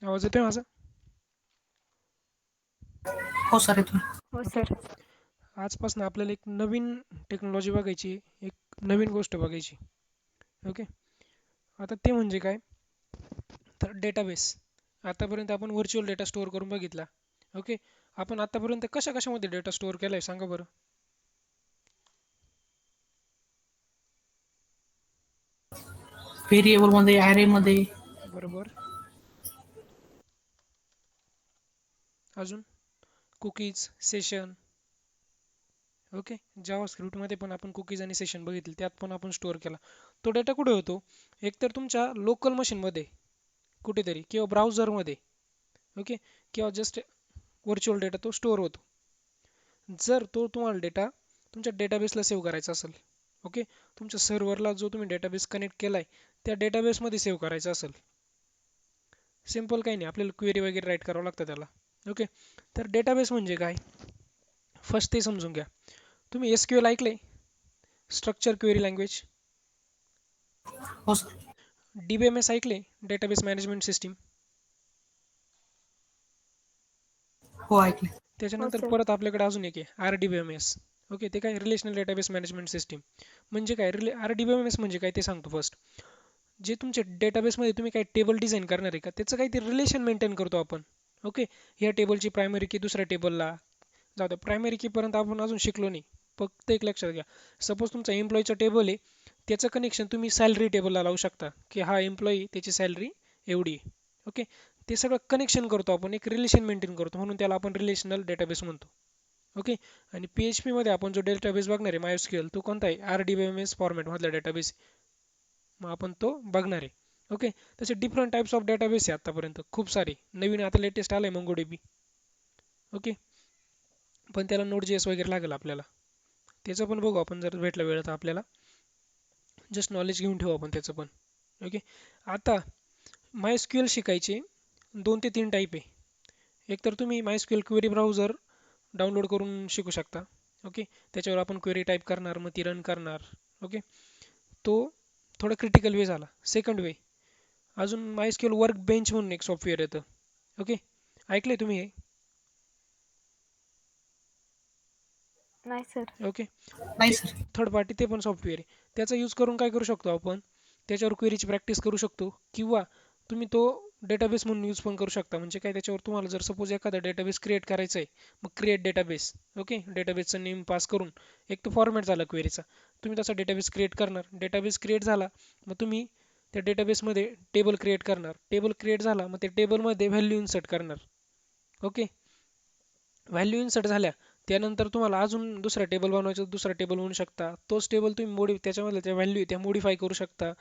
आवाज येतोय माझा? हो सर येतोय. हो ओके. सर. आजपासून आपल्याला एक नवीन टेक्नॉलॉजी बघायची, एक नवीन गोष्ट बघायची. ओके. आता ते म्हणजे काय? तर डेटाबेस. आतापर्यंत आपण व्हर्च्युअल डेटा स्टोअर करून बघितला. ओके. आपण आतापर्यंत कशामध्ये डेटा स्टोअर केलाय सांगा बरं? व्हेरिएबल मध्ये, ॲरे मध्ये. बरोबर. अजून कुकीज, सेशन. ओके. जावास्क्रिप्टमध्ये पण आपण कुकीज आणि सेशन बघितले, त्यात पण आपण स्टोअर केला. तो डेटा कुठे होतो? एकतर तुमच्या लोकल मशीनमध्ये कुठेतरी किंवा ब्राउझरमध्ये. ओके. किंवा जस्ट व्हर्च्युअल डेटा तो स्टोअर होतो. जर तो तुम्हाला डेटा तुमच्या डेटाबेसला सेव्ह करायचा असेल, ओके, तुमच्या सर्व्हरला जो तुम्ही डेटाबेस कनेक्ट केलाय त्या डेटाबेसमध्ये सेव्ह करायचा असेल, सिंपल काही नाही, आपल्याला क्वेरी वगैरे राईट करावं लागतं त्याला. ओके. तर डेटाबेस म्हणजे काय? फर्स्ट ते समजून घ्या. तुम्ही SQL ऐकले? Structure query language. हो सर. DBMS ऐकले? Database management system. हो ऐकले. हो त्याच्यानंतर सर. परत आपल्याकडे अजून एक आहे RDBMS. ओके. ते काय? Relational database management system. म्हणजे काय? RDBMS म्हणजे काय ते सांगतो फर्स्ट. जे तुमच्या डेटाबेसमध्ये तुम्ही काही टेबल डिझाईन करणार आहे का, त्याचं काही ते रिलेशन मेंटेन करतो आपण. ओके. ह्या टेबलची प्रायमरी की दुसऱ्या टेबलला जाऊ द्या, प्रायमरी की पर्यंत आपण अजून शिकलो नाही. फक्त एक लक्षात घ्या, सपोज तुमचा एम्प्लॉईचा टेबल आहे, त्याचं कनेक्शन तुम्ही सॅलरी टेबलला लावू शकता की हा एम्प्लॉई त्याची सॅलरी एवढी आहे. ओके. ते सगळं कनेक्शन करतो आपण, एक रिलेशन मेंटेन करतो, म्हणून त्याला आपण रिलेशनल डेटाबेस म्हणतो. ओके. आणि PHP मध्ये आपण जो डेटाबेस बघणार आहे MySQL, तो कोणता आहे? RDBMS फॉर्मॅट मधला डेटाबेस. मग आपण तो बघणार आहे. ओके. तसे डिफरंट टाइप्स ऑफ डेटाबेस आहे आतापर्यंत खूप सारे. नवीन आता लेटेस्ट आलंय MongoDB. ओके. पण त्याला Node.js वगैरे लागेल आपल्याला. त्याचं पण बघू आपण जर भेटला वेळ तर आपल्याला. जस्ट नॉलेज घेऊन ठेवू आपण त्याचं पण. ओके. आता MySQL शिकायचे 2 ते 3 टाईप आहे. एक तर तुम्ही MySQL क्वेरी ब्राउझर डाउनलोड करून शिकू शकता. ओके. त्याच्यावर आपण क्वेरी टाईप करणार, मग ती रन करणार. ओके. तो थोडा क्रिटिकल वे झाला. सेकंड वे, अजून MySQL वर्क बेंच म्हणून एक सॉफ्टवेअर येतं. ओके. ऐकलंय तुम्ही हे? नाही सर. ओके. नाही ते सर. थर्ड पार्टी ते पण सॉफ्टवेअर आहे. त्याचा यूज करून काय करू शकतो आपण? त्याच्यावर क्वेरीची प्रॅक्टिस करू शकतो किंवा तुम्ही तो डेटाबेस म्हणून यूज पण करू शकता. म्हणजे काय, त्याच्यावर तुम्हाला जर सपोज एखादा डेटाबेस क्रिएट करायचा आहे, मग क्रिएट डेटाबेस. ओके. डेटाबेसचं नेम पास करून एक तो फॉर्मॅट झाला क्वेरीचा. तुम्ही तसा डेटाबेस क्रिएट करणार. डेटाबेस क्रिएट झाला, मग तुम्ही त्या डेटाबेसमध्ये टेबल क्रिएट करणार. टेबल क्रिएट झाला, मग त्या टेबलमध्ये व्हॅल्यू इन्सर्ट करणार. ओके. व्हॅल्यू इन्सर्ट झाल्या त्यानंतर तुम्हाला अजून दुसरा टेबल बनवायचा, दुसरा टेबल बनवू शकता. तोच टेबल तुम्ही त्याच्यामधल्या त्या व्हॅल्यू त्या मॉडिफाय करू शकता.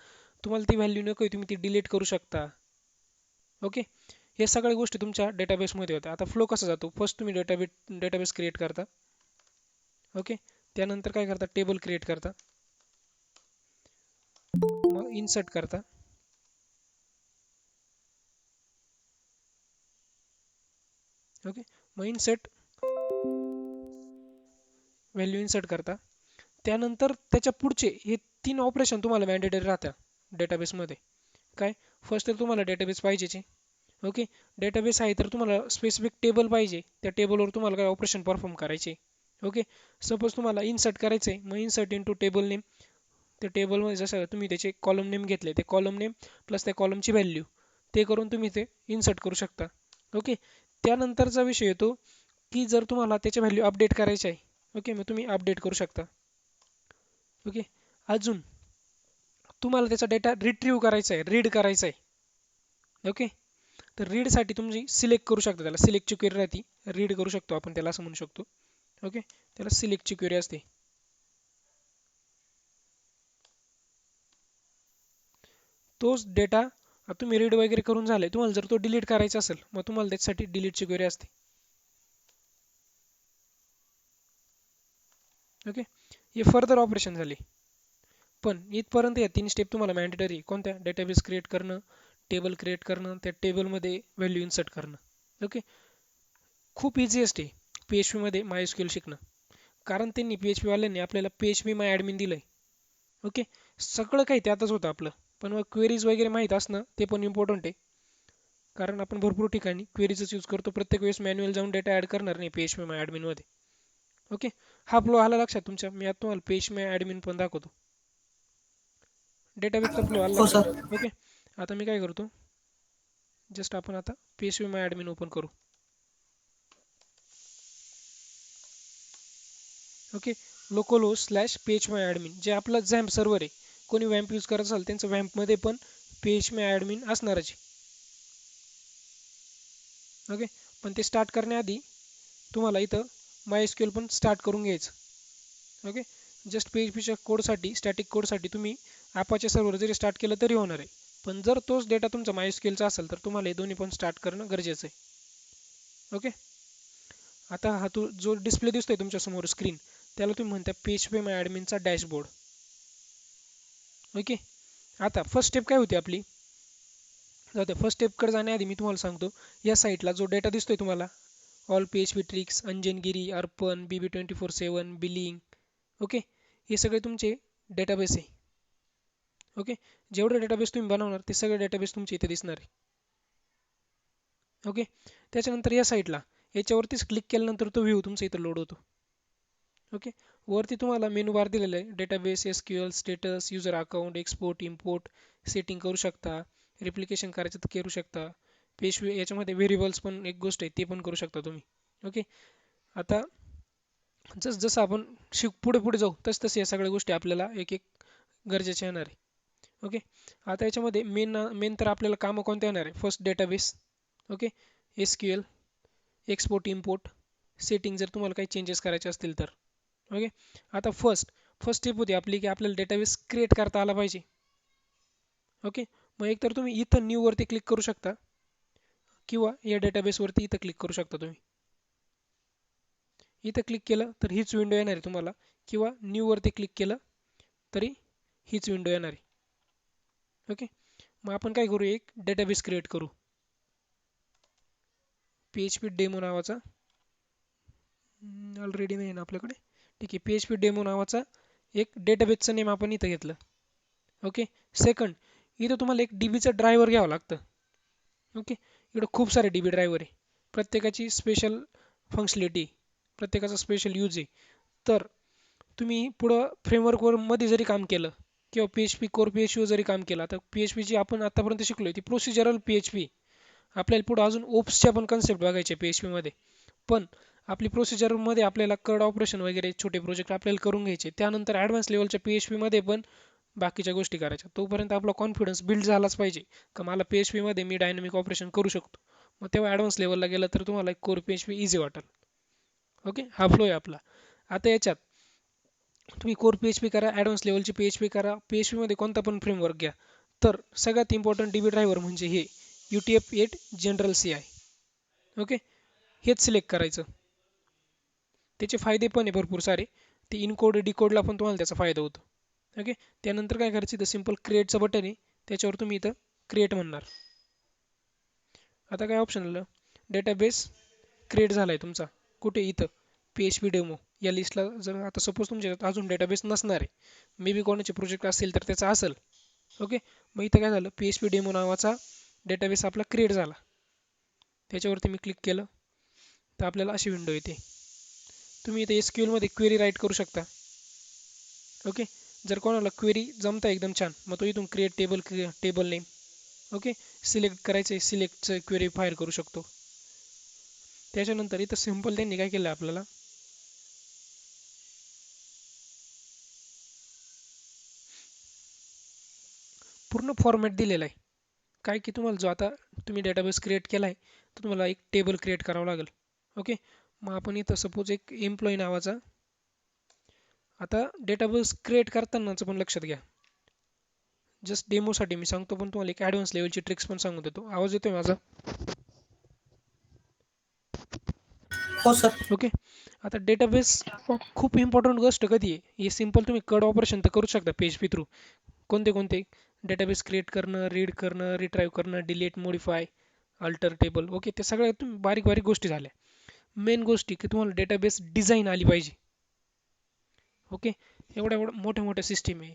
तुम्हाला ती व्हॅल्यू नको आहे, तुम्ही ती डिलीट करू शकता. ओके. हे सगळ्या गोष्टी तुमच्या डेटाबेसमध्ये होत्या. आता फ्लो कसा जातो? फर्स्ट तुम्ही डेटाबेस क्रिएट करता. ओके. त्यानंतर काय करता? टेबल क्रिएट करता. मग इन्सर्ट करता. ओके. मग इन्सर्ट व्हॅल्यू इन्सर्ट करता. त्यानंतर त्याच्या पुढचे हे 3 ऑपरेशन तुम्हाला मॅन्डेटरी राहतात डेटाबेसमध्ये. काय? फर्स्ट तर तुम्हाला डेटाबेस पाहिजेच आहे. ओके. डेटाबेस आहे तर तुम्हाला स्पेसिफिक टेबल पाहिजे. त्या टेबलवर तुम्हाला काय ऑपरेशन परफॉर्म करायचे. ओके. सपोज तुम्हाला इन्सर्ट करायचं आहे, मग इन्सर्ट इंटू टेबल नेम. त्या टेबलमध्ये जसं तुम्ही त्याचे कॉलम नेम घेतले, ते कॉलम नेम प्लस त्या कॉलमची व्हॅल्यू ते करून तुम्ही ते इन्सर्ट करू शकता. ओके. त्यानंतरचा विषय येतो की जर तुम्हाला त्याच्या व्हॅल्यू अपडेट करायच्या आहे, ओके, मग तुम्ही अपडेट करू शकता. ओके. अजून तुम्हाला त्याचा डेटा रिट्रीव्ह करायचा आहे, रीड करायचा आहे. ओके. तर रीडसाठी तुम्ही सिलेक्ट करू शकता, त्याला सिलेक्टची क्वेरी राहते, रीड करू शकतो आपण त्याला, असं म्हणू शकतो. ओके. त्याला सिलेक्टची क्वेरी असते. तोच डेटा तुम्ही रीड वगैरे करून झाले, तुम्हाला जर तो डिलीट करायचा असेल, मग तुम्हाला त्याच्यासाठी डिलीटची क्वेरी असते. ओके. हे फर्दर ऑपरेशन झाले. पण इथपर्यंत या 3 स्टेप तुम्हाला मॅन्डेटरी. कोणत्या? डेटाबेस क्रिएट करणं, टेबल क्रिएट करणं, त्या टेबलमध्ये व्हॅल्यू इन्सर्ट करणं. ओके. खूप इझिएस्ट आहे PHP मध्ये MySQL शिकणं. कारण त्यांनी PHP वाल्यांनी आपल्याला PHP माय ॲडमिन दिलंय. ओके. सगळं काही त्यातच होतं आपलं. पण मग क्वेरीज वगैरे माहीत असणं ते पण इम्पॉर्टंट आहे. कारण आपण भरपूर ठिकाणी क्वेरीजच यूज करतो, प्रत्येक वेळेस मॅन्युअल जाऊन डेटा ॲड करणार नाही PHP माय ॲडमिन मध्ये. ओके, हा फ्लो आला लक्षात तुमच्या. मी आता तुम्हाला PHP माय ॲडमिन पण दाखवतो. डेटाबेसचा फ्लो आला हो लक्षात. सर. ओके, आता मी काय करतो, जस्ट आपण आता PHP माय ॲडमिन ओपन करू. ओके, localhost/php माय ॲडमिन जे आपलं झॅम्प सर्व्हर आहे. कोणी वॅम्प यूज करत असाल त्यांचं वॅम्पमध्ये पण PHP माय ॲडमिन असणारच. ओके, पण ते स्टार्ट करण्याआधी तुम्हाला इथं MySQL पण स्टार्ट करून घ्यायचं. ओके, जस्ट PHPच्या कोडसाठी, स्टॅटिक कोडसाठी तुम्ही Apache सर्व्हर जरी स्टार्ट केलं तरी होणार आहे. पण जर तोच डेटा तुमचा MySQLचा असेल तर तुम्हाला हे दोन्ही पण स्टार्ट करणं गरजेचं आहे. ओके, आता हा जो डिस्प्ले दिसतोय तुमच्या समोर स्क्रीन, त्याला तुम्ही म्हणता PHP माय ॲडमिनचा डॅशबोर्ड. ओके, आता फर्स्ट स्टेप काय होती आपली, जाऊ फर्स्ट स्टेपकडे जाण्याआधी मी तुम्हाला सांगतो, या साईटला जो डेटा दिसतोय तुम्हाला, ऑल PHP ट्रिक्स, अंजनगिरी, अर्पण, BB24/7, बिलिंग, ओके, हे सगळे तुमचे डेटाबेस आहे. ओके, जेवढे डेटाबेस तुम्ही बनवणार ते सगळे डेटाबेस तुमचे इथे दिसणार आहे. ओके, त्याच्यानंतर या साईटला याच्यावरतीच क्लिक केल्यानंतर तो व्ह्यू तुमचा इथं लोड होतो. ओके, वरती तुम्हाला मेनू बार दिलेला आहे. Database, SQL, status, user account, export, import, setting करू शकता, रिप्लिकेशन करायचं तर करू शकता. PHP याच्यामध्ये व्हेरिएबल्स पण एक गोष्ट आहे, ते पण करू शकता तुम्ही. ओके, आता जसं आपण पुढे पुढे जाऊ तसं या सगळ्या गोष्टी आपल्याला एक एक गरजेच्या येणार आहे. ओके, आता याच्यामध्ये मेन तर आपल्याला कामं कोणत्या येणार आहे. First database, okay, SQL, export, import, setting जर तुम्हाला काही चेंजेस करायचे असतील तर. ओके, आता फर्स्ट स्टेप होती आपली की आपल्याला डेटाबेस क्रिएट करता आला पाहिजे. ओके, मग एकतर तुम्ही इथं न्यू वरती क्लिक करू शकता किंवा या डेटाबेस वरती इथं क्लिक करू शकता. तुम्ही इथं क्लिक केलं तर हीच विंडो येणार आहे तुम्हाला, किंवा न्यू वरती क्लिक केलं तरी हीच विंडो येणार आहे. ओके, मग आपण काय करू, एक डेटाबेस क्रिएट करू. PHP डेमो नावाचा ऑलरेडी नाही ना आपल्याकडे. ठीक आहे, PHP डेमो नावाचा एक डेटाबेसचं नेम आपण इथं घेतलं. ओके, सेकंड इथं तुम्हाला एक DBचं ड्रायव्हर घ्यावं लागतं. ओके, इकडं खूप सारे DB ड्रायव्हर आहे, प्रत्येकाची स्पेशल फंक्शनॅलिटी, प्रत्येकाचा स्पेशल यूज आहे. तर तुम्ही पुढं फ्रेमवर्कवर मध्ये जरी काम केलं किंवा PHP कोर PHP जरी काम केलं, तर PHP जी आपण आतापर्यंत शिकलोय ती प्रोसिजरल PHP. आपल्याला पुढे अजून ओप्सच्या पण कन्सेप्ट बघायचे PHP मध्ये. पण आपली प्रोसिजरमध्ये आपल्याला कड ऑपरेशन वगैरे छोटे प्रोजेक्ट आपल्याला करून घ्यायचे. त्यानंतर ॲडव्हान्स लेवलच्या PHP मध्ये पण बाकीच्या गोष्टी करायच्या. तोपर्यंत आपला कॉन्फिडन्स बिल्ड झालाच पाहिजे का मला PHP मध्ये मी डायनॅमिक ऑपरेशन करू शकतो. मग तेव्हा ॲडव्हान्स लेवलला गेलं तर तुम्हाला एक कोर PHP इझी वाटेल. ओके, हा फ्लो आहे आपला. आता याच्यात तुम्ही कोर PHP करा, ॲडव्हान्स लेवलची PHP करा, PHP मध्ये कोणता पण फ्रेमवर्क घ्या. तर सगळ्यात इम्पॉर्टंट DB ड्रायव्हर म्हणजे हे UTF-8 जनरल CI. ओके, हेच सिलेक्ट करायचं. त्याचे फायदे पण आहे भरपूर सारे. ते इनकोड डिकोडला पण तुम्हाला त्याचा फायदा होतो. ओके, त्यानंतर काय करायचं, इथं सिम्पल क्रिएटचं बटन आहे, त्याच्यावर तुम्ही इथं क्रिएट म्हणणार. आता काय ऑप्शन आलं, डेटाबेस क्रिएट झालाय तुमचा. कुठे, इथं PHP डेमो या लिस्टला. जर आता सपोज तुमच्या अजून डेटाबेस नसणार आहे, मे बी कोणाचे प्रोजेक्ट असेल तर त्याचा असेल. ओके, मग इथं काय झालं, PHP डेमो नावाचा डेटाबेस आपला क्रिएट झाला. त्याच्यावरती मी क्लिक केलं तर आपल्याला अशी विंडो येते. तुम्ही इथे SQL मध्ये क्वेरी राईट करू शकता. ओके, जर कोणाला क्वेरी जमता एकदम छान, मग तो इथून create table name, okay, select करायचं, सिलेक्टचं क्वेरी फायर करू शकतो. त्याच्यानंतर इथं सिम्पल त्यांनी काय केलं, आपल्याला पूर्ण फॉर्मॅट दिलेला आहे. काय की तुम्हाला जो आता तुम्ही डेटाबेस क्रिएट केला आहे तर तुम्हाला एक टेबल क्रिएट करावं लागेल. ओके, मग आपण इथं सपोज एक एम्प्लॉई नावाचा, आता डेटाबेस क्रिएट करतानाच पण लक्षात घ्या, जस्ट डेमोसाठी मी सांगतो, पण तुम्हाला एक ॲडव्हान्स लेवलची ट्रिक्स पण सांगून देतो. आवाज येतोय माझा? हो सर. ओके, आता डेटाबेस सर. खूप इम्पॉर्टंट गोष्ट कधी आहे, हे सिम्पल तुम्ही कड ऑपरेशन तर करू शकता PHP थ्रू. कोणते डेटाबेस क्रिएट करणं, रीड करणं, रिट्राईव्ह करणं, delete, modify, alter table. Okay, ते सगळ्या तुम्ही बारीक बारीक गोष्टी झाल्या. मेन गोष्टी की तुम्हाला डेटाबेस डिझाईन आली पाहिजे. ओके, एवढ्या मोठ्या मोठ्या सिस्टीम आहे,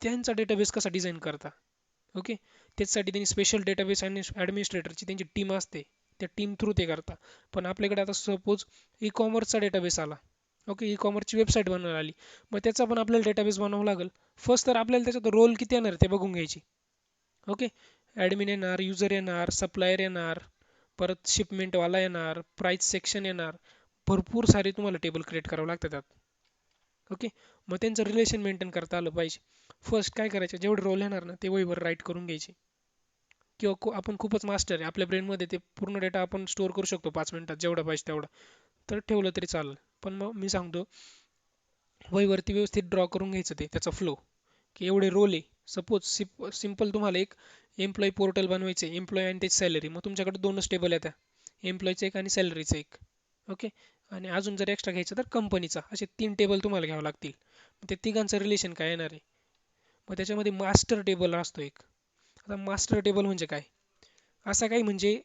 त्यांचा डेटाबेस कसा डिझाईन करता. ओके. त्याच्यासाठी त्यांनी स्पेशल डेटाबेस ॲडमिनिस्ट्रेटरची त्यांची टीम असते, त्या टीम थ्रू ते करता. पण आपल्याकडे आता सपोज ई कॉमर्सचा डेटाबेस आला, ओके, ई कॉमर्सची वेबसाईट बनवायला आली, मग त्याचा पण आपल्याला डेटाबेस बनवावा लागेल. फर्स्ट तर आपल्याला त्याच्यात रोल किती येणार ते बघून घ्यायची. ओके. ॲडमिन येणार, युजर येणार, सप्लायर येणार, परत शिपमेंटवाला येणार, प्राइस सेक्शन येणार, भरपूर सारे तुम्हाला टेबल क्रिएट करावं लागतात त्यात. ओके. मग त्यांचं रिलेशन मेंटेन करता आलं पाहिजे. फर्स्ट काय करायचं, जेवढे रोल येणार ना ते वहीवर राईट करून घ्यायचे. किंवा आपण खूपच मास्टर आहे आपल्या ब्रेनमध्ये, ते पूर्ण डेटा आपण स्टोअर करू शकतो 5 मिनिटात जेवढा पाहिजे तेवढा, तर ठेवलं तरी चालेल. पण मग मी सांगतो, वहीवरती व्यवस्थित ड्रॉ करून घ्यायचं ते त्याचा फ्लो, की एवढे रोल आहे. सपोज सिम्पल तुम्हाला एक एम्प्लॉई पोर्टल बनवायचे, एम्प्लॉई आणि त्याची सॅलरी, मग तुमच्याकडे दोनच टेबल येतात, एम्प्लॉईचं एक आणि सॅलरीचं एक. ओके. आणि अजून जर एक्स्ट्रा घ्यायचं तर कंपनीचा, असे 3 टेबल तुम्हाला घ्यावं लागतील. ते तिघांचं रिलेशन काय येणार आहे. मग त्याच्यामध्ये मास्टर टेबल असतो एक. आता मास्टर टेबल म्हणजे काय, असा काही म्हणजे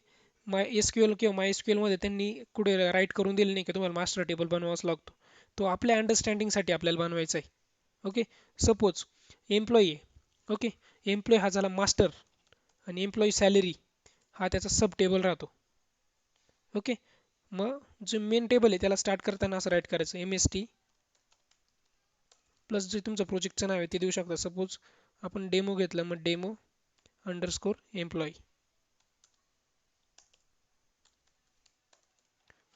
माय एस क्यू एल किंवा माय एस क्यू एलमध्ये त्यांनी कुठे राईट करून दिलं नाही की तुम्हाला मास्टर टेबल बनवावाच लागतो. तो आपल्या अंडरस्टँडिंगसाठी आपल्याला बनवायचा आहे. ओके. सपोज एम्प्लॉई आहे, ओके, एम्प्लॉई हा झाला मास्टर, आणि एम्प्लॉई सॅलरी हा त्याचा सब टेबल राहतो. ओके. मग जो मेन टेबल आहे त्याला स्टार्ट करताना असं राईट करायचं, MST प्लस जे तुमचं प्रोजेक्टचं नाव आहे ते देऊ शकता. सपोज आपण डेमो घेतलं, मग डेमो अंडरस्कोर एम्प्लॉई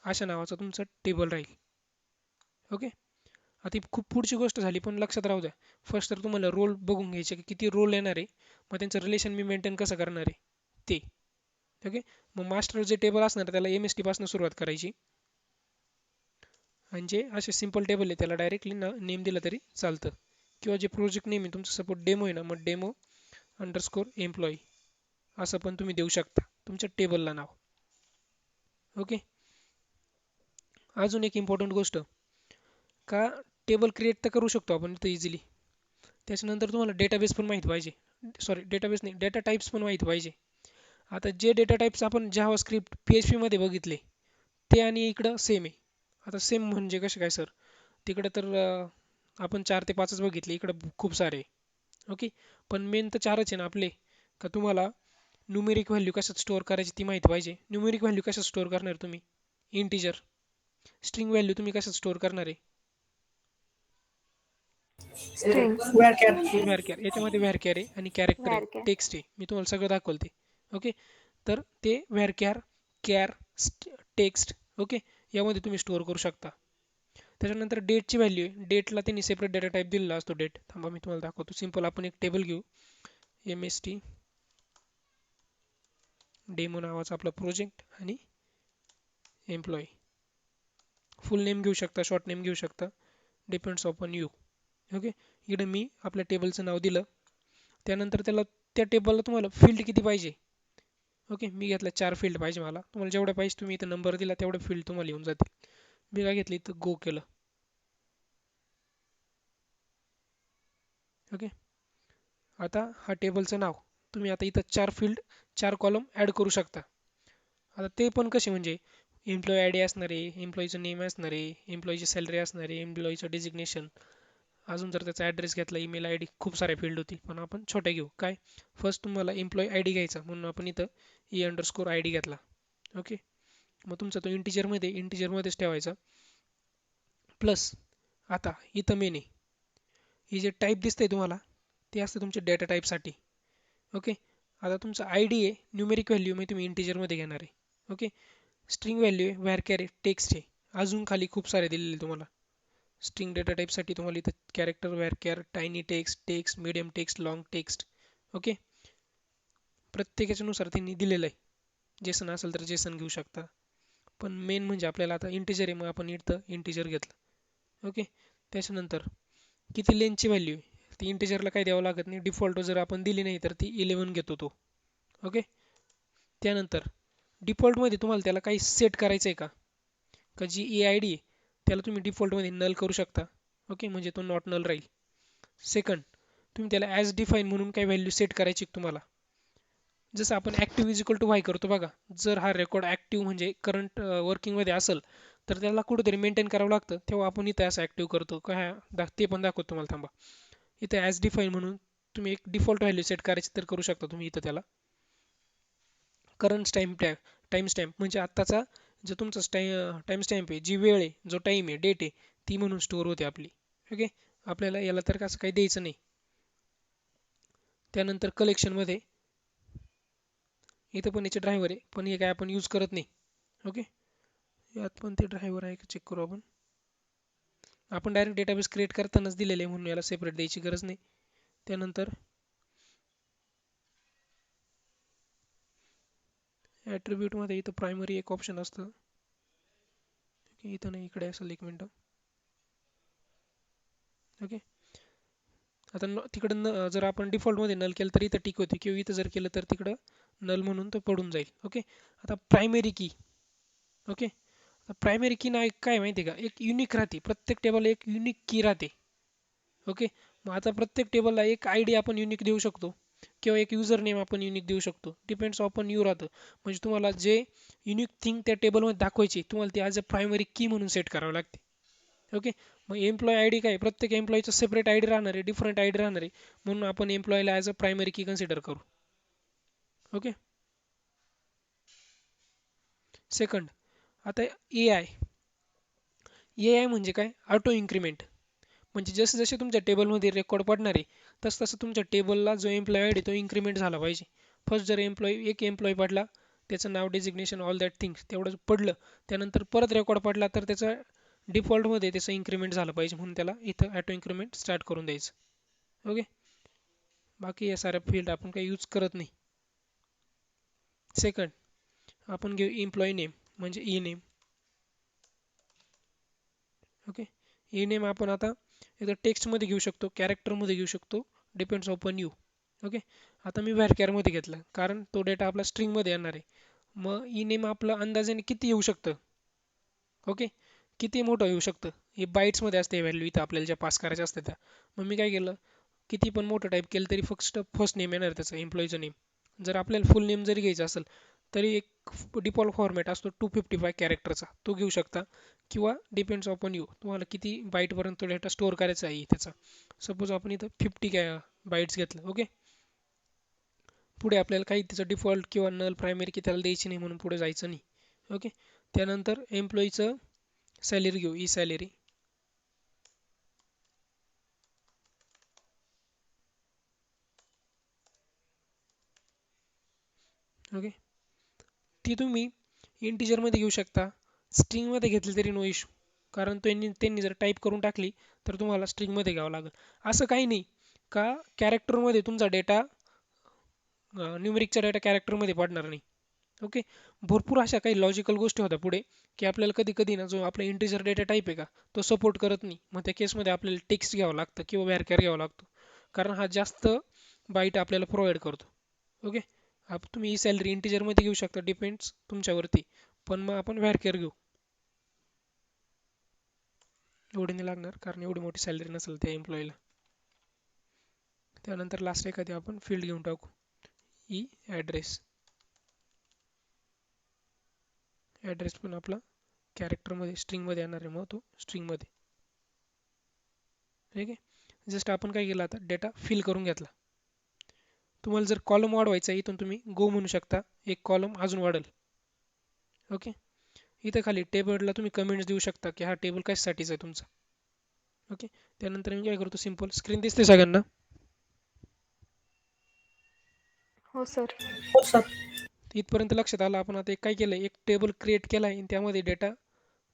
अशा नावाचं तुमचं टेबल राहील. ओके. आता ही खूप पुढची गोष्ट झाली, पण लक्षात राहू द्या. फर्स्ट तर तुम्हाला रोल बघून घ्यायचे की किती रोल येणार आहे, मग त्यांचं रिलेशन मी मेंटेन कसं करणार आहे ते. ओके. मग मास्टर जे टेबल असणार आहे त्याला MST पासून सुरुवात करायची, आणि जे असे सिंपल टेबल आहे त्याला डायरेक्टली नेम दिलं तरी चालतं. किंवा जे प्रोजेक्ट नेम आहे तुमचं, सपोज डेमो आहे ना, मग डेमो अंडरस्कोर एम्प्लॉई असं पण तुम्ही देऊ शकता तुमच्या टेबलला नाव. ओके. अजून एक इम्पॉर्टंट गोष्ट, का टेबल क्रिएट तर करू शकतो आपण इथं इझिली, त्याच्यानंतर तुम्हाला डेटाबेस पण माहीत पाहिजे. सॉरी, डेटाबेस नाही, डेटा टाईप्स पण माहीत पाहिजे. आता जे डेटा टाईप्स आपण जावा स्क्रिप्ट PHP मध्ये बघितले ते आणि इकडं सेम आहे. आता सेम म्हणजे कसे काय सर, तिकडं तर आपण 4 ते 5च बघितले, इकडं खूप सारे. ओके. पण मेन तर 4च आहे ना आपले. का तुम्हाला न्यूमेरिक व्हॅल्यू कशात स्टोअर करायची ती माहिती पाहिजे. न्यूमेरिक व्हॅल्यू कशात स्टोअर करणार तुम्ही, इंटिजर. स्ट्रिंग व्हॅल्यू तुम्ही कशात स्टोअर करणार आहे, स्ट्रिंग. व्याख्या. व्हॅरकॅर. याच्यामध्ये व्हॅरकॅर आहे आणि कॅरेक्टर आहे, व्यारके. टेक्स्ट आहे. मी तुम्हाला सगळं दाखवलं ते. ओके. तर ते व्हॅरकॅर, कॅर, टेक्स्ट, ओके, यामध्ये तुम्ही स्टोअर करू शकता. त्याच्यानंतर डेटची व्हॅल्यू आहे, डेटला त्यांनी सेपरेट डेटा टाईप दिलेला असतो डेट. थांबा मी तुम्हाला दाखवतो. सिंपल आपण एक टेबल घेऊ, MST डेमो नावाचा आपला प्रोजेक्ट आणि एम्प्लॉई. फुल नेम घेऊ शकता, शॉर्ट नेम घेऊ शकता, डिपेंड्स ऑन यू. ओके. इकडे मी आपल्या टेबलचं नाव दिलं. त्यानंतर त्या टेबलला तुम्हाला फील्ड किती पाहिजे. ओके. मी घेतला 4 फील्ड पाहिजे मला. तुम्हाला जेवढ्या पाहिजे तुम्ही इथं नंबर दिला तेवढे फील्ड तुम्हाला येऊन जातील. मी काय घेतलं इथं गो केलं. ओके. आता हा टेबलचं नाव तुम्ही आता इथं 4 फील्ड 4 कॉलम ॲड करू शकता. आता ते पण कसे म्हणजे एम्प्लॉई ID असणार आहे, एम्प्लॉईचं नेम असणार आहे, एम्प्लॉईची सॅलरी असणार आहे, एम्प्लॉईचं डेजिग्नेशन, अजून जर त्याचा ॲड्रेस घेतला, ईमेल ID, खूप सारे फील्ड होतील. पण आपण छोट्या घेऊ. काय, फर्स्ट तुम्हाला एम्प्लॉई ID घ्यायचा, म्हणून आपण इथं E_ID घेतला. ओके. मग तुमचा तो इंटिजरमध्येच ठेवायचा. प्लस आता इथं मेन आहे, ही जे टाईप दिसतंय तुम्हाला ते असतं तुमच्या डेटा टाईपसाठी. ओके. आता तुमचा ID आहे न्यूमेरिक व्हॅल्यू, मग तुम्ही इंटिजरमध्ये घेणार आहे. ओके. स्ट्रिंग व्हॅल्यू आहे व्हॅरकॅर आहे, टेक्स्ट आहे. अजून खाली खूप सारे दिलेले तुम्हाला स्ट्रिंग डेटा टाईपसाठी. तुम्हाला इथं character, varchar, tiny text, text, medium text, long text. Okay. प्रत्येकाच्यानुसार त्यांनी दिलेलं आहे. जेसन असेल तर जेसन घेऊ शकता. पण मेन म्हणजे आपल्याला आता इंटिजर आहे, मग आपण इथं इंटिजर घेतलं. ओके. त्याच्यानंतर किती लेंथची व्हॅल्यू आहे, ती इंटिजरला काही द्यावं लागत नाही. डिफॉल्ट जर आपण दिली नाही तर ती 11 घेतो तो. ओके. त्यानंतर डिफॉल्टमध्ये तुम्हाला त्याला काही सेट करायचं आहे का, का जी EID आहे त्याला तुम्ही डिफॉल्टमध्ये नल करू शकता. ओके. म्हणजे तो नॉट नल राहील. सेकंड, तुम्ही त्याला ॲज डिफाईन म्हणून काही व्हॅल्यू सेट करायची तुम्हाला. जसं आपण active is equal to Y करतो बघा, जर हा रेकॉर्ड ॲक्टिव्ह म्हणजे करंट वर्किंगमध्ये असेल तर त्याला कुठेतरी मेंटेन करावं लागतं, तेव्हा आपण इथं असं ॲक्टिव्ह करतो. काय ते पण दाखवतो तुम्हाला. थांबा. इथं ॲज डिफाईन म्हणून तुम्ही एक डिफॉल्ट व्हॅल्यू सेट करायची तर करू शकता तुम्ही इथं त्याला. करंट टाइम स्टॅम्प म्हणजे आत्ताचा जो तुमचा टाइम स्टॅम्प आहे, जी वेळ आहे, जो टाइम आहे, डेट आहे, ती म्हणून स्टोअर होते आपली. ओके, आपल्याला याला तर असं काही द्यायचं नाही. त्यानंतर कलेक्शनमध्ये इथं पण याचे ड्रायव्हर आहे, पण हे काय आपण यूज करत नाही. ओके, यात पण ते ड्रायव्हर आहे का चेक करू आपण. आपण डायरेक्ट डेटाबेस क्रिएट करतानाच दिलेले आहे म्हणून याला सेपरेट द्यायची गरज नाही. त्यानंतर ॲट्रिब्यूटमध्ये इथं प्रायमरी एक ऑप्शन असतं. ओके, इथं नाही, इकडे असेल, एक मिनटं. ओके, आता तिकडं जर आपण डिफॉल्टमध्ये नल केलं तर इथं टिक होते, किंवा इथं जर केलं तर तिकडं नल म्हणून तो पडून जाईल. ओके, आता प्रायमरी की. ओके, प्रायमरी की ना काय माहिती आहे का, एक युनिक राहते, प्रत्येक टेबलला एक युनिक की राहते. ओके, मग आता प्रत्येक टेबलला एक आय डी आपण युनिक देऊ शकतो, किंवा एक युजर नेम आपण युनिक देऊ शकतो. डिपेंड्स ऑन यू राहतं. म्हणजे तुम्हाला जे युनिक थिंग त्या टेबलमध्ये दाखवायची, तुम्हाला ती ॲज अ प्रायमरी की म्हणून सेट करावं लागते. ओके, मग एम्प्लॉय आय डी काय, प्रत्येक एम्प्लॉयचं सेपरेट आय डी राहणार आहे, डिफरंट आय डी राहणार आहे, म्हणून आपण एम्प्लॉयला ॲज अ प्रायमरी की कन्सिडर करू. ओके, सेकंड, आता ए आय म्हणजे काय, ऑटो इन्क्रीमेंट. म्हणजे जसे जसे तुमच्या टेबलमध्ये रेकॉर्ड पडणार आहे, तसं तसं तुमच्या टेबलला जो एम्प्लॉय आय डी तो इन्क्रीमेंट झाला पाहिजे. फर्स्ट जर एक एम्प्लॉय पडला, त्याचं नाव, डेजिग्नेशन, ऑल दॅट थिंग्स तेवढं पडलं, त्यानंतर परत रेकॉर्ड पडला तर त्याचं डिफॉल्टमध्ये त्याचं इन्क्रीमेंट झालं पाहिजे, म्हणून त्याला इथं ऑटो इन्क्रीमेंट स्टार्ट करून द्यायचं. ओके, बाकी या साऱ्या फील्ड आपण काही यूज करत नाही. सेकंड, आपण घेऊ एम्प्लॉई नेम म्हणजे E name. Okay, E name आपण आता एकदा टेक्स्टमध्ये घेऊ शकतो, कॅरेक्टरमध्ये घेऊ शकतो, डिपेंड्स ऑन यू. ओके, आता मी व्हॅरकॅरमध्ये घेतलं कारण तो डेटा आपला स्ट्रिंगमध्ये येणार आहे. मग ई नेम आपलं अंदाजाने किती येऊ शकतं. ओके, किती मोठं येऊ शकतं, हे बाईट्समध्ये असते व्हॅल्यू इथं आपल्याला ज्या पास करायच्या असते त्या. मग मी काय केलं, किती पण मोठं टाईप केलं तरी फर्स्ट नेम येणार त्याचं, एम्प्लॉईचं नेम. जर आपल्याला फुल नेम जरी घ्यायचं असेल तरी एक डिफॉल्ट फॉर्मॅट असतो 255 कॅरेक्टरचा, तो घेऊ शकता, किंवा डिपेंड्स ऑन यू, तुम्हाला किती बाईटपर्यंत डेटा स्टोअर करायचा आहे त्याचा. सपोज आपण इथं 50 बाईट्स घेतलं. ओके, पुढे आपल्याला काही त्याचं डिफॉल्ट किंवा नल प्रायमरी की त्याला द्यायची नाही, म्हणून पुढे जायचं नाही. ओके, त्यानंतर एम्प्लॉईचं सॅलरी घेऊ, ई सॅलरी. ओके, ती तुम्ही इंटिजरमध्ये घेऊ शकता, स्ट्रिंगमध्ये घेतली तरी नो इश्यू, कारण त्यांनी जर टाईप करून टाकली तर तुम्हाला स्ट्रिंगमध्ये घ्यावं लागेल. असं काही नाही का कॅरेक्टरमध्ये तुमचा डेटा, न्यूमरिकचा डेटा कॅरेक्टरमध्ये पडणार नाही. ओके, भरपूर अशा काही लॉजिकल गोष्टी होत्या पुढे, की आपल्याला कधी कधी ना जो आपला इंटिजर डेटा टाईप आहे का, तो सपोर्ट करत नाही. मग त्या केसमध्ये आपल्याला टेक्स्ट घ्यावं लागतं किंवा व्हॅरकॅर घ्यावा लागतो, कारण हा जास्त बाईट आपल्याला प्रोव्हाइड करतो. ओके, तुम्ही ही सॅलरी इंटिजरमध्ये घेऊ शकता, डिपेंड्स तुमच्यावरती, पण मग आपण व्हॅरकॅर घेऊ. एवढी नाही लागणार कारण एवढी मोठी सॅलरी नसेल त्या एम्प्लॉईला. त्यानंतर लास्ट एखादी आपण फील्ड घेऊन टाकू, ई ॲड्रेस. ॲड्रेस पण आपला कॅरेक्टरमध्ये स्ट्रिंगमध्ये येणार आहे, मग तो स्ट्रिंगमध्ये. ठीक आहे, जस्ट आपण काय केलं, आता डेटा फिल करून घेतला. तुम्हाला जर कॉलम वाढवायचा आहे, इथून तुम्ही गो म्हणू शकता, एक कॉलम अजून वाढेल. ओके, इथं खाली टेबलला तुम्ही कमेंट्स देऊ शकता की हा टेबल कशासाठीच आहे तुमचा. ओके, त्यानंतर मी काय करतो, सिम्पल स्क्रीन दिसते सगळ्यांना. हो सर. हो सर. इथपर्यंत लक्षात आलं. आपण आता एक काय केलं, एक टेबल क्रिएट केला आहे, त्यामध्ये डेटा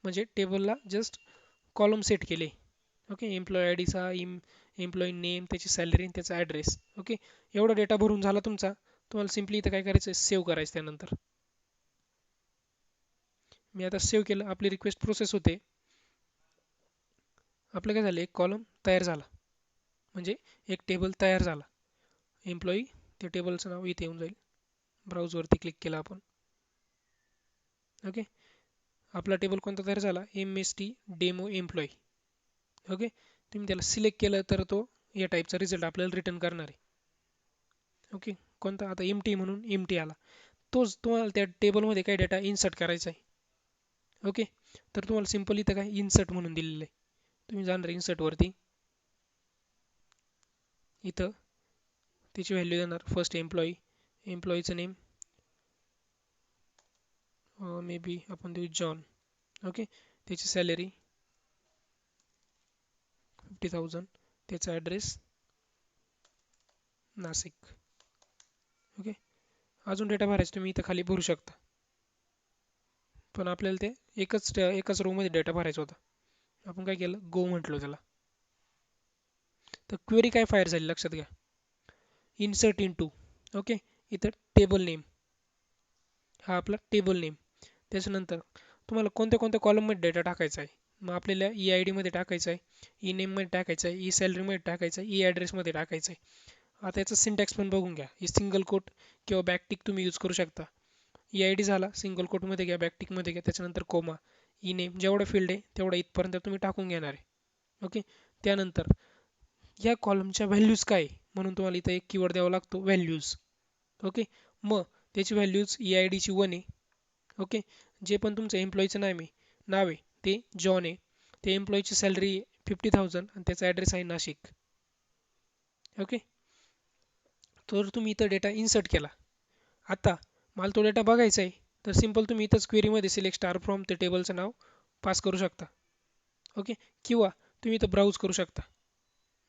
म्हणजे टेबलला जस्ट कॉलम सेट केले. ओके, एम्प्लॉय आय डीचा, एम्प्लॉई नेम, त्याची सॅलरी, त्याचा ॲड्रेस. ओके, एवढा डेटा भरून झाला तुमचा. तुम्हाला सिम्पली इथं काय करायचं, सेव्ह करायचं. त्यानंतर मी आता सेव्ह केलं, आपली रिक्वेस्ट प्रोसेस होते. आपलं काय झालं, एक कॉलम तयार झाला, म्हणजे एक टेबल तयार झाला. एम्प्लॉई, त्या टेबलचं नाव इथे येऊन जाईल. ब्राउजवरती क्लिक केलं आपण. ओके, आपला टेबल कोणता तयार झाला, MST डेमो एम्प्लॉई. ओके, तुम्ही त्याला सिलेक्ट केलं तर तो या टाईपचा रिझल्ट आपल्याला रिटर्न करणार आहे. ओके, कोणता, आता MT म्हणून MT आला. तोच तुम्हाला त्या टेबलमध्ये काय डेटा इन्सर्ट करायचा आहे. ओके, तर तुम्हाला सिम्पल इथं काय इन्सर्ट म्हणून दिलेलं आहे. तुम्ही जाणार इन्सर्टवरती, इथं त्याची व्हॅल्यू देणार फर्स्ट एम्प्लॉईचं नेम मे बी आपण देऊ जॉन. ओके, त्याची सॅलरी 50,000, त्याचा ॲड्रेस नाशिक. ओके, अजून डेटा भरायचा तुम्ही इथं खाली भरू शकता, पण आपल्याला ते एकाच रोमध्ये डेटा भरायचा होता. आपण काय केलं, गो म्हटलो त्याला. तर क्वेरी काय फायर झाली लक्षात घ्या, इन्सर्ट इन टू. ओके, इथं टेबल नेम, हा आपला टेबल नेम. त्याच्यानंतर तुम्हाला कोणत्या कोणत्या कॉलममध्ये डेटा टाकायचा आहे. मग आपल्याला ई आय डीमध्ये टाकायचा आहे, ई नेममध्ये टाकायचं आहे, ई सॅलरीमध्ये टाकायचं आहे, ई ॲड्रेसमध्ये टाकायचं आहे. आता याचा सिंटॅक्स पण बघून घ्या. ही सिंगल कोट किंवा बॅकटिक तुम्ही यूज करू शकता. ई आय डी झाला, सिंगल कोटमध्ये घ्या, बॅकटिकमध्ये घ्या, त्याच्यानंतर कोमा. ई नेम जेवढं फील्ड आहे तेवढं इथपर्यंत तुम्ही टाकून घेणार आहे. ओके, त्यानंतर या कॉलमच्या व्हॅल्यूज काय म्हणून तुम्हाला इथं एक कीवर्ड द्यावा लागतो, व्हॅल्यूज. ओके, मग त्याची व्हॅल्यूज ई आय डीची 1 आहे. ओके, जे पण तुमचं एम्प्लॉईचं नाव आहे ते जॉन आहे. ते एम्प्लॉईची सॅलरी 50,000 आणि त्याचा ॲड्रेस आहे नाशिक. ओके, तर तुम्ही इथं डेटा इन्सर्ट केला. आता मला तो डेटा बघायचा आहे, तर सिंपल तुम्ही इथंच क्वेरीमध्ये सिलेक्ट स्टार फ्रॉम ते टेबलचं नाव पास करू शकता. ओके, किंवा तुम्ही इथं ब्राउज करू शकता.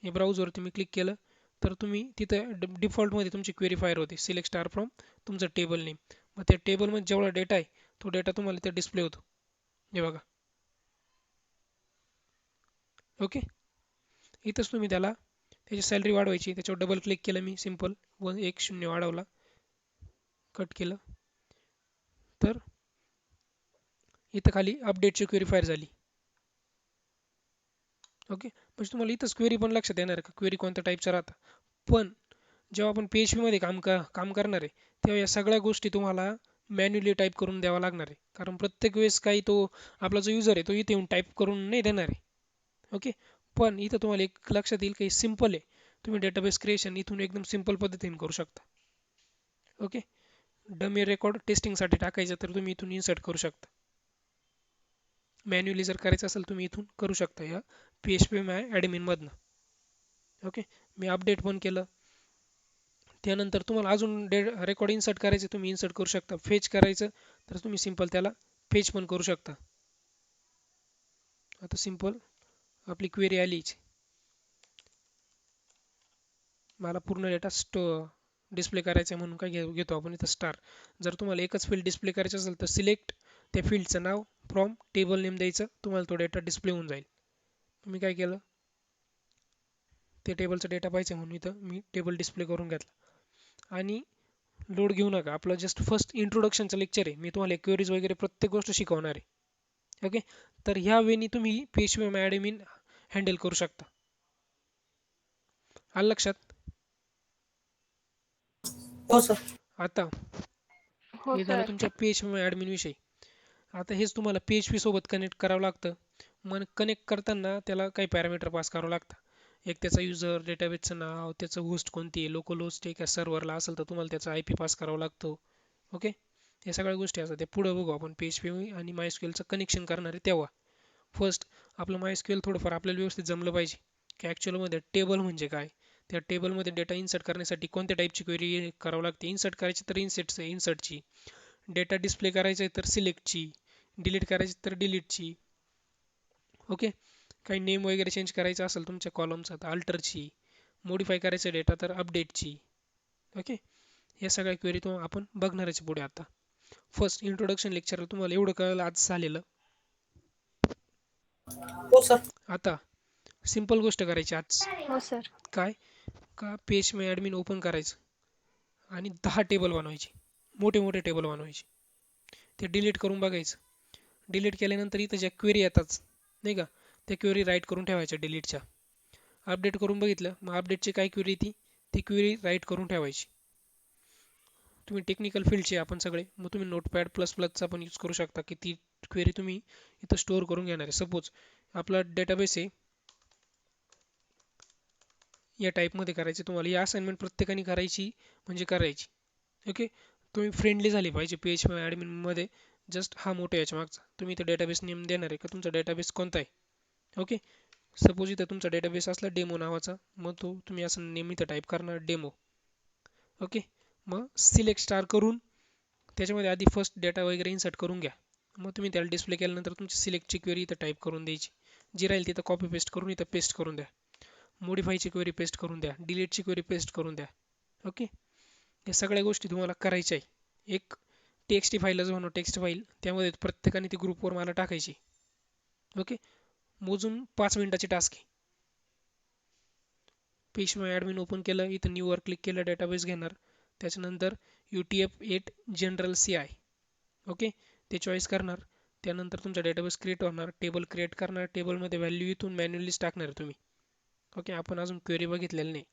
हे ब्राउजवर तुम्ही क्लिक केलं तर तुम्ही तिथं डिफॉल्टमध्ये तुमची क्वेरी फायर होते, सिलेक्ट स्टार फ्रॉम तुमचं टेबल नेम. मग त्या टेबलमध्ये जेवढा डेटा आहे तो डेटा तुम्हाला इथं डिस्प्ले होतो. हे बघा. ओके, इथंच तुम्ही त्याला त्याची सॅलरी वाढवायची, त्याच्यावर डबल क्लिक केलं मी, सिंपल 1 0 वाढवला, कट केलं, तर इथं खाली अपडेटची क्वेरी फायर झाली. ओके, म्हणजे तुम्हाला इथंच क्वेरी पण लक्षात येणार का क्वेरी कोणत्या टाईपचा राहता. पण जेव्हा आपण PHP मध्ये काम करणार आहे तेव्हा या सगळ्या गोष्टी तुम्हाला मॅन्युअली टाईप करून द्यावा लागणार आहे, कारण प्रत्येक वेळेस काही तो आपला जो युजर आहे तो इथे येऊन टाईप करून नाही देणार आहे. ओके, पण इथं तुम्हाला एक लक्षात येईल काही सिंपल आहे, तुम्ही डेटाबेस क्रिएशन इथून एकदम सिंपल पद्धतीने करू शकता. ओके, डमी रेकॉर्ड टेस्टिंगसाठी टाकायचं तर तुम्ही इथून इन्सर्ट करू शकता. मॅन्युअली जर करायचं असेल तुम्ही इथून करू शकता या PHP माय ॲडमिन मधनं. ओके, मी अपडेट पण केलं. त्यानंतर तुम्हाला अजून रेकॉर्ड इन्सर्ट करायचे तुम्ही इन्सर्ट करू शकता. फेच करायचं तर तुम्ही सिंपल त्याला फेच पण करू शकता. आता सिंपल आपली क्वेरी आलीच, मला पूर्ण डेटा डिस्प्ले करायचा आहे म्हणून काय घेतो आपण इथं स्टार. जर तुम्हाला एकच फील्ड डिस्प्ले करायचं असेल तर सिलेक्ट त्या फील्डचं नाव फ्रॉम टेबल नेम द्यायचं, तुम्हाला तो डेटा डिस्प्ले होऊन जाईल. मी काय केलं, ते टेबलचा डेटा पाहिजे म्हणून इथं मी टेबल डिस्प्ले करून घेतला. आणि लोड घेऊ नका, आपलं जस्ट फर्स्ट इंट्रोडक्शनचं लेक्चर आहे, मी तुम्हाला क्वेरीज वगैरे प्रत्येक गोष्ट शिकवणार आहे. ओके, तर ह्या वेनी तुम्ही PHP माय ॲडमिन हँडल करू शकता. आलं लक्षात. हो सर. आता हो हे झालं सर. तुमच्या PHP माय ॲडमिन विषयी. आता हेच तुम्हाला PHP सोबत कनेक्ट करावं लागतं. मग कनेक्ट करताना त्याला काही पॅरामीटर पास करावं लागतं. एक त्याचा युजर, डेटाबेसचं नाव, त्याचं होस्ट कोणती आहे, लोकल होस्ट आहे का सर्व्हरला असेल तर तुम्हाला त्याचा IP पास करावा लागतो. ओके, या सगळ्या गोष्टी असतात, त्या पुढे बघू आपण PHP आणि MySQLचं कनेक्शन करणार आहे तेव्हा. फर्स्ट आपलं MySQL थोडंफार आपल्याला व्यवस्थित जमलं पाहिजे की ॲक्च्युअलमध्ये टेबल म्हणजे काय, त्या टेबलमध्ये डेटा इन्सर्ट करण्यासाठी कोणत्या टाईपची क्वेरी करावं लागते. इन्सर्ट करायची तर इन्सर्टची, डेटा डिस्प्ले करायचा आहे तर सिलेक्टची, डिलीट करायची तर डिलीटची. ओके, काही नेम वगैरे चेंज करायचं असेल तुमच्या कॉलमचा तर अल्टरची, मॉडिफाय करायचं डेटा तर अपडेटची. ओके, या सगळ्या क्वेरी तो आपण बघणारच पुढे. आता फर्स्ट इंट्रोडक्शन लेक्चरला तुम्हाला एवढं कळलं आज झालेलं. हो सर. आता सिंपल गोष्ट करायची आज, हो सर. काय का PHP ॲडमिन ओपन करायचं आणि 10 टेबल बनवायचे, मोठे मोठे टेबल बनवायचे. ते डिलीट करून बघायचं. डिलीट केल्यानंतर इथं ज्या क्वेरी येतात नाही का, त्या क्वेरी राईट करून ठेवायच्या डिलीटच्या. अपडेट करून बघितलं, मग अपडेटची काय क्वेरी ती क्वेरी राईट करून ठेवायची. तुम्ही टेक्निकल फील्डचे आपण सगळे, मग तुम्ही नोटपॅड प्लस प्लसचा पण यूज करू शकता की ती क्वेरी तुम्ही इथं स्टोअर करून घेणार आहे. सपोज आपला डेटाबेस आहे या टाईपमध्ये करायचे, तुम्हाला या असाइनमेंट प्रत्येकाने करायची म्हणजे करायची. ओके, तुम्ही फ्रेंडली झाली पाहिजे PHP ॲडमिनमध्ये. जस्ट हा मोठा याच्या मागचा तुम्ही इथं डेटाबेस नेम देणार आहे का तुमचा डेटाबेस कोणता आहे. ओके, सपोज इथं तुमचा डेटाबेस असला डेमो नावाचा, मग तो तुम्ही असं नेम इथं टाईप करणार डेमो. ओके. मग सिलेक्ट स्टार करून त्याच्यामध्ये आधी फर्स्ट डेटा वगैरे इन्सर्ट करून घ्या. मग तुम्ही त्याला डिस्प्ले केल्यानंतर तुमची सिलेक्टची क्वेरी इथं टाईप करून द्यायची. जी राहील तिथं कॉपी पेस्ट करून इथं पेस्ट करून द्या. मॉडिफायची क्वेरी पेस्ट करून द्या. डिलीटची क्वेरी पेस्ट करून द्या. ओके. या सगळ्या गोष्टी तुम्हाला करायच्या आहे. एक टेक्स्ट फाईलच म्हणून टेक्स्ट फाईल त्यामध्ये प्रत्येकाने ती ग्रुपवर मला टाकायची. ओके. मोजून 5 मिनिटाची टास्क आहे. पेशवा ॲडमिन ओपन केलं, इथं न्यूवर क्लिक केलं, डेटाबेस घेणार. त्याच्यानंतर UTF-8 जनरल CI. ओके. ते चॉईस करणार. त्यानंतर तुमचा डेटाबेस क्रिएट होणार, टेबल क्रिएट करणार, टेबलमध्ये व्हॅल्यू इथून मॅन्युअलीच टाकणार तुम्ही. ओके. आपण अजून क्वेरी बघितलेली नाही.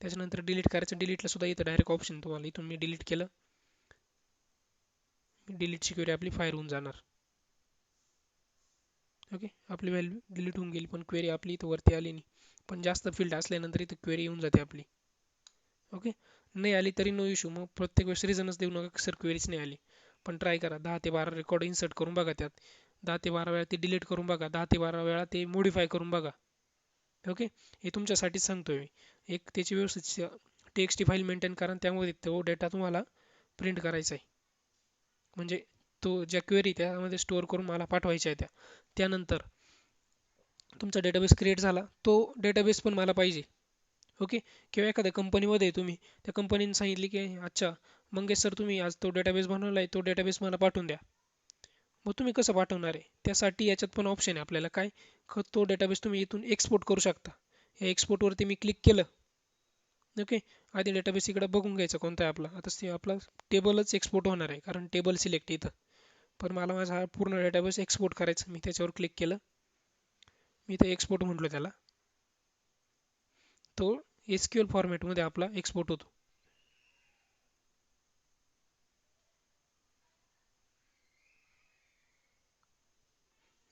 त्याच्यानंतर डिलीट करायचं. डिलीटला सुद्धा इथं डायरेक्ट ऑप्शन तुम्हाला इथून मी डिलीट केलं. डिलीटची क्वेरी आपली फायर होऊन जाणार. ओके. आपली व्हॅल्यू डिलीट होऊन गेली पण क्वेरी आपली इथं वरती आली नाही. पण जास्त फील्ड असल्यानंतर इथं क्वेरी येऊन जाते आपली. ओके. नाही आली तरी नो इश्यू. मग प्रत्येक वेळेस रिझनच देऊ नका की सर क्वेरीच नाही आली. पण ट्राय करा. 10 ते 12 रेकॉर्ड इन्सर्ट करून बघा त्यात. 10 ते 12 वेळा ते डिलीट करून बघा. 10 ते 12 वेळा ते मॉडिफाय करून बघा. ओके. हे तुमच्यासाठीच सांगतोय मी. एक त्याची व्यवस्थित टेक्स्ट फाईल मेंटेन करा आणि त्यामध्ये तो डेटा तुम्हाला प्रिंट करायचा आहे. म्हणजे तो ज्या क्वेरी त्यामध्ये स्टोअर करून मला पाठवायच्या आहेत त्यानंतर तुमचा डेटाबेस क्रिएट झाला. तो डेटाबेस पण मला पाहिजे. ओके. किंवा एखाद्या कंपनीमध्ये तुम्ही त्या कंपनीने सांगितले की अच्छा मंगेश सर तुम्ही आज तो डेटाबेस बनवला आहे, तो डेटाबेस मला पाठवून द्या. मग तुम्ही कसं पाठवणार आहे? त्यासाठी याच्यात पण ऑप्शन आहे आपल्याला काय तो डेटाबेस तुम्ही इथून एक्सपोर्ट करू शकता. या एक्सपोर्टवरती मी क्लिक केलं. ओके. आधी डेटाबेस इकडे बघून घ्यायचा कोणता आहे आपला. आता आपला टेबलच एक्सपोर्ट होणार आहे कारण टेबल सिलेक्ट इथं. पण मला माझा हा पूर्ण डेटाबेस एक्सपोर्ट करायचा. मी त्याच्यावर क्लिक केलं. मी ते एक्सपोर्ट म्हटलो त्याला. तो SQL फॉर्मॅटमध्ये आपला एक्सपोर्ट होतो.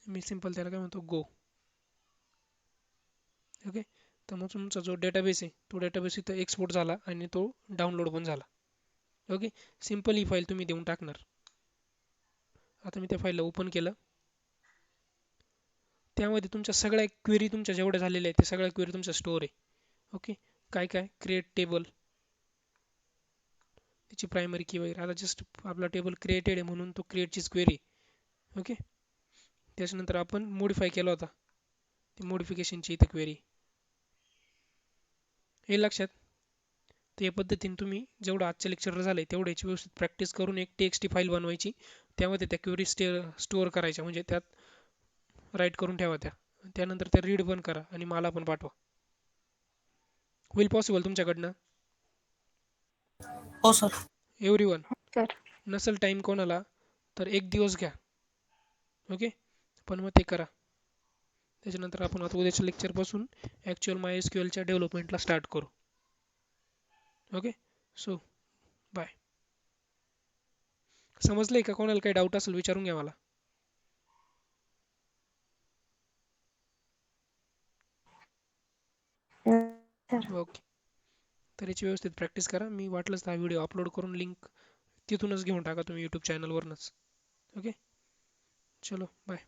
मी सिंपल त्याला काय म्हणतो गो. ओके. तर मग तुमचा जो डेटाबेस आहे तो डेटाबेस इथं एक्सपोर्ट झाला आणि तो डाउनलोड पण झाला. ओके. सिंपल ही फाईल तुम्ही देऊन टाकणार. आता मी त्या फाईलला ओपन केलं. त्यामध्ये तुमच्या सगळ्या क्वेरी तुमच्या जेवढ्या झालेल्या आहेत त्या सगळ्या क्वेरी तुमच्या स्टोअर आहे. ओके. काय काय क्रिएट टेबल त्याची प्रायमरी की वगैरे. आता जस्ट आपला टेबल क्रिएटेड आहे म्हणून तो क्रिएटचीच क्वेरी. ओके. त्याच्यानंतर आपण मॉडिफाय केला होता ती मॉडिफिकेशनची इथे क्वेरी. हे लक्षात. तर या पद्धतीने तुम्ही जेवढं आजच्या लेक्चरला झालंय तेवढं याची व्यवस्थित प्रॅक्टिस करून एक टेक्स्ट फाईल बनवायची. त्यामध्ये त्या क्वेरी स्टोअर करायच्या म्हणजे त्यात राईट करून ठेवा त्या. त्यानंतर त्या रीड पण करा आणि मला पण पाठवा. होईल पॉसिबल तुमच्याकडनं? हो सर. एव्हरीवन. सर. नसेल टाईम कोणाला तर एक दिवस घ्या. ओके. पण मग ते करा. त्याच्यानंतर आपण आता उद्याच्या लेक्चरपासून ॲक्च्युअल MySQLच्या डेव्हलपमेंटला स्टार्ट करू. ओके. So bye. समजलंय का? कोणाला काही डाऊट असेल विचारून घ्या मला. सर. ओके. तर याची व्यवस्थित प्रॅक्टिस करा. मी वाटलंच तर हा व्हिडिओ अपलोड करून लिंक तिथूनच घेऊन टाका तुम्ही YouTube चॅनलवरूनच. ओके. चलो बाय.